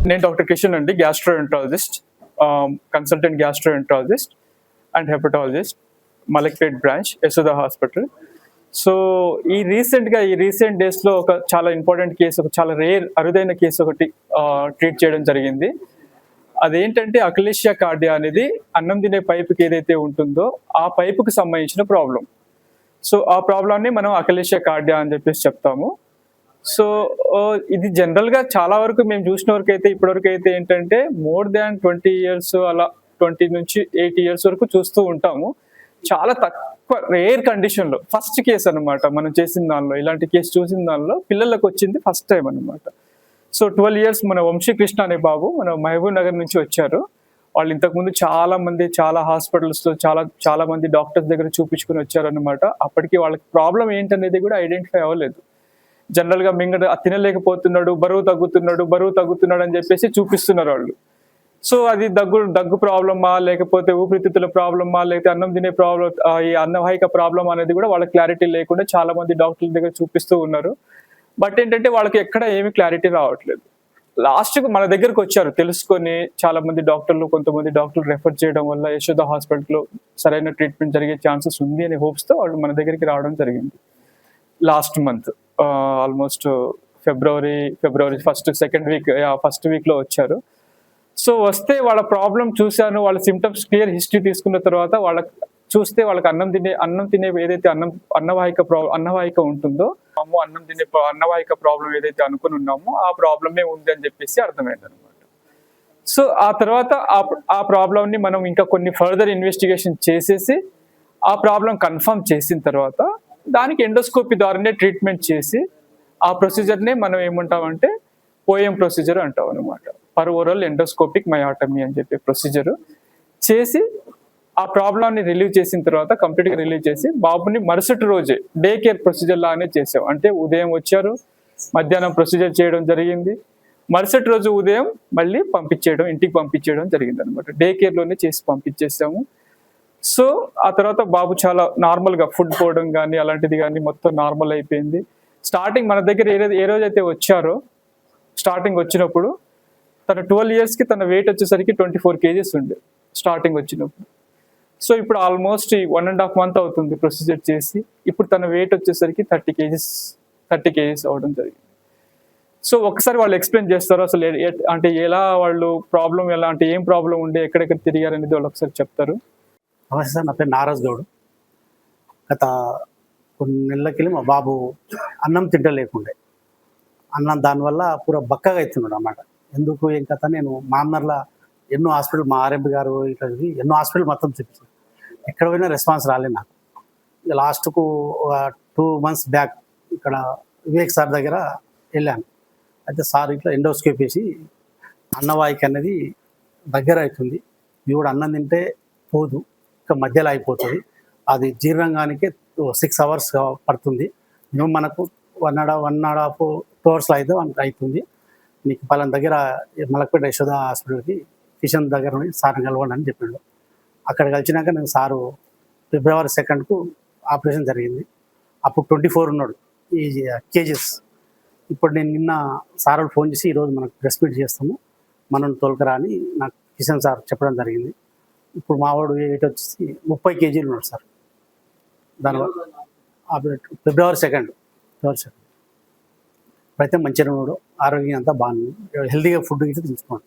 నేను డాక్టర్ కిషన్ అండి, gastroenterologist, consultant gastroenterologist and hepatologist, Malakpet branch, Yashoda hospital. So ఈ రీసెంట్ డేస్లో ఒక చాలా ఇంపార్టెంట్ కేసు, ఒక చాలా అరుదైన కేసు ఒకటి ట్రీట్ చేయడం జరిగింది. అదేంటంటే అక్లేషియా కార్డియా అనేది అన్నం తినే పైపుకి ఏదైతే ఉంటుందో ఆ పైపుకి సంబంధించిన ప్రాబ్లం. సో ఆ ప్రాబ్లమ్ని మనం అక్లేషియా కార్డియా అని చెప్పేసి చెప్తాము. సో ఇది జనరల్గా చాలా వరకు మేము చూసిన వరకు అయితే ఇప్పటివరకు అయితే ఏంటంటే మోర్ దాన్ 20 years అలా 20 నుంచి 80 years వరకు చూస్తూ ఉంటాము. చాలా తక్కువ రేర్ కండిషన్లో ఫస్ట్ కేసు అనమాట మనం చేసిన దానిలో, ఇలాంటి కేసు చూసిన దానిలో పిల్లలకు వచ్చింది ఫస్ట్ టైం అనమాట. సో 12 years మన వంశీకృష్ణ అనే బాబు మన మహబూబ్ నగర్ నుంచి వచ్చారు. వాళ్ళు ఇంతకుముందు చాలా హాస్పిటల్స్లో చాలా మంది డాక్టర్స్ దగ్గర చూపించుకుని వచ్చారనమాట. అప్పటికి వాళ్ళకి ప్రాబ్లం ఏంటనేది కూడా ఐడెంటిఫై అవ్వలేదు. జనరల్గా తినలేకపోతున్నాడు, బరువు తగ్గుతున్నాడు అని చెప్పేసి చూపిస్తున్నారు వాళ్ళు. సో అది దగ్గు ప్రాబ్లమా, లేకపోతే ఊపిరితిత్తుల ప్రాబ్లమా, లేకపోతే అన్నం తినే ప్రాబ్లం, ఈ అన్నవాహిక ప్రాబ్లం అనేది కూడా వాళ్ళకి క్లారిటీ లేకుండా చాలా మంది డాక్టర్ల దగ్గర చూపిస్తూ ఉన్నారు. బట్ ఏంటంటే వాళ్ళకి ఎక్కడ ఏమీ క్లారిటీ రావట్లేదు. లాస్ట్కి మన దగ్గరకు వచ్చారు తెలుసుకొని చాలా మంది కొంతమంది డాక్టర్లు రెఫర్ చేయడం వల్ల యశోద హాస్పిటల్లో సరైన ట్రీట్మెంట్ జరిగే ఛాన్సెస్ ఉంది అనే హోప్స్తో వాళ్ళు మన దగ్గరికి రావడం జరిగింది. లాస్ట్ మంత్ ఆల్మోస్ట్ ఫిబ్రవరి ఫస్ట్ వీక్లో వచ్చారు. సో వస్తే వాళ్ళ ప్రాబ్లం చూశాను, వాళ్ళ సిమ్టమ్స్ క్లియర్ హిస్టరీ తీసుకున్న తర్వాత వాళ్ళకి అన్నం తినే ఏదైతే అన్నవాహిక ఉంటుందో, అన్నవాహిక ప్రాబ్లం ఏదైతే అనుకుని ఉన్నామో ఆ ప్రాబ్లమే ఉంది అని చెప్పేసి అర్థమైంది అనమాట. సో ఆ తర్వాత ఆ ప్రాబ్లంని మనం ఇంకా కొన్ని ఫర్దర్ ఇన్వెస్టిగేషన్ చేసేసి ఆ ప్రాబ్లం కన్ఫర్మ్ చేసిన తర్వాత దానికి ఎండోస్కోపీ ద్వారానే ట్రీట్మెంట్ చేసి ఆ ప్రొసీజర్నే మనం ఏమంటామంటే పోయం ప్రొసీజర్ అంటాం అనమాట. పర్ ఓరల్ ఎండోస్కోపిక్ మయాటమీ అని చెప్పే ప్రొసీజర్ చేసి ఆ ప్రాబ్లమ్ని రిలీవ్ చేసిన తర్వాత కంప్లీట్గా రిలీవ్ చేసి బాబుని మరుసటి రోజే డే కేర్ ప్రొసీజర్ లానే చేసాం. అంటే ఉదయం వచ్చారు, మధ్యాహ్నం ప్రొసీజర్ చేయడం జరిగింది, మరుసటి రోజు ఉదయం మళ్ళీ ఇంటికి పంపించేయడం జరిగింది అనమాట. డే కేర్లోనే చేసి పంపించేసాము. సో ఆ తర్వాత బాబు చాలా నార్మల్గా ఫుడ్ పోవడం కానీ అలాంటిది కానీ మొత్తం నార్మల్ అయిపోయింది. స్టార్టింగ్ మన దగ్గర ఏ రోజైతే వచ్చారో స్టార్టింగ్ వచ్చినప్పుడు తన 12 yearsకి తన వెయిట్ వచ్చేసరికి 24 kgs ఉండే స్టార్టింగ్ వచ్చినప్పుడు. సో ఇప్పుడు ఆల్మోస్ట్ 1.5 months అవుతుంది ప్రొసీజర్ చేసి. ఇప్పుడు తన వెయిట్ వచ్చేసరికి 30 kgs అవడం జరిగింది. సో ఒకసారి వాళ్ళు ఎక్స్ప్లెయిన్ చేస్తారు అసలు అంటే ఎలా వాళ్ళు ఏం ప్రాబ్లం ఉండే, ఎక్కడెక్కడ తిరిగారు అనేది వాళ్ళు ఒకసారి చెప్తారు. నమస్తే సార్, నా పేరు నారాజ్ గౌడ్. గత కొన్ని నెలలకెళ్ళి మా బాబు అన్నం తింటలేకుండే, దానివల్ల పూర బక్కగా అవుతున్నాడు అన్నమాట. ఎందుకు ఏం కథ, నేను మామనర్లో ఎన్నో హాస్పిటల్, మా ఆర్ఎంపీ గారు ఇట్లా ఎన్నో హాస్పిటల్ మొత్తం చూపించాను, ఎక్కడ పోయినా రెస్పాన్స్ రాలేదు నాకు. లాస్ట్కు 2 months బ్యాక్ ఇక్కడ వివేక్ సార్ దగ్గర వెళ్ళాను. అయితే సార్ ఇట్లా ఎండోస్కోపీ వేసి అన్నవాహిక అనేది దగ్గర అవుతుంది, ఇది కూడా అన్నం తింటే పోదు, ఇంకా మధ్యలో అయిపోతుంది, అది జీర్ణంగానికి 6 hours పడుతుంది, మేము మనకు 1.5 hours అయితే అవుతుంది, నీకు పలానా దగ్గర మలక్పేట యశోద హాస్పిటల్కి కిషన్ దగ్గర నుండి సార్ని కలవండి అని చెప్పిండు. అక్కడ కలిసినాక నేను సారు February 2nd ఆపరేషన్ జరిగింది. అప్పుడు 24 ఉన్నాడు ఈ kgs. ఇప్పుడు నేను నిన్న సార్ ఫోన్ చేసి ఈరోజు మనకు ప్రెస్ మీట్ చేస్తాము, మనం తోలుకరా అని నాకు కిషన్ సార్ చెప్పడం జరిగింది. ఇప్పుడు మావాడు వెయిట్ వచ్చేసి 30 kg ఉన్నాడు సార్. దానివల్ల February 2nd ఇప్పుడైతే మంచిగా ఉన్నాడు, ఆరోగ్యం అంతా బాగుంది, హెల్తీగా ఫుడ్ అయితే తీసుకోండి.